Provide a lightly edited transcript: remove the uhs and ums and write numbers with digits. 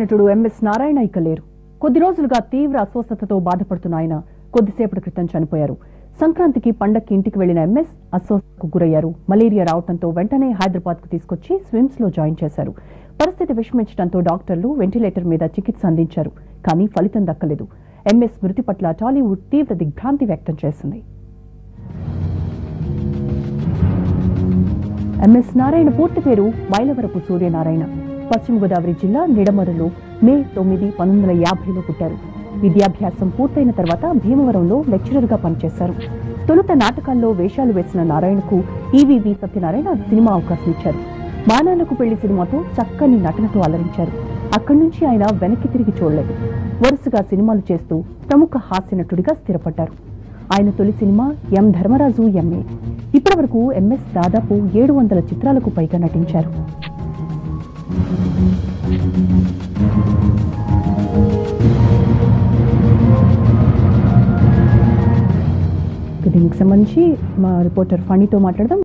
నటుడు ఎంఎస్ నారాయణ ఇక లేరు. కొద్ది రోజులుగా తీవ్ర అస్వస్థతతో బాధపడుతున్న ఆయన కొద్దిసేపటి క్రితం చనిపోయారు. సంక్రాంతికి పండక్కి ఇంటికి వెళ్లిన ఎంఎస్ అస్వస్థతకు గురయ్యారు. మలేరియా రావడంతో వెంటనే హైదరాబాద్ కు తీసుకొచ్చి స్విమ్స్ లో జాయిన్ చేశారు. పరిస్థితి విషమించడంతో డాక్టర్లు వెంటిలేటర్ మీద చికిత్స అందించారు. కానీ ఫలితం దక్కలేదు. ఎంఎస్ మృతి పట్ల టాలీవుడ్ తీవ్ర దిగ్భ్రాంతి వ్యక్తం చేసింది. ఎంఎస్ నారాయణ పూర్తి పేరు మైలవరపు సూర్యనారాయణ. పశ్చిమ గోదావరి జిల్లా నిడమరులో మే 9, 1950లో పుట్టారు. విద్యాభ్యాసం పూర్తయిన తర్వాత భీమవరంలో లెక్చరర్ గా పనిచేశారు. తొలుత నాటకాల్లో వేషాలు వేసిన నారాయణకు ఈవీవి సత్యనారాయణ సినిమా అవకాశం ఇచ్చారు. మానాలకు పెళ్లి సినిమాతో చక్కని నటనతో అలరించారు. అక్కడి నుంచి ఆయన వెనక్కి తిరిగి చూడలేదు. వరుసగా సినిమాలు చేస్తూ ప్రముఖ హాస్య నటుడిగా స్థిరపడ్డారు. ఆయన తొలి సినిమా ఎం ధర్మరాజు ఎంఏ. ఇప్పటి వరకు ఎంఎస్ దాదాపు 700 చిత్రాలకు పైగా నటించారు. దీనికి సంబంధించి మా రిపోర్టర్ ఫణితో మాట్లాడదాం.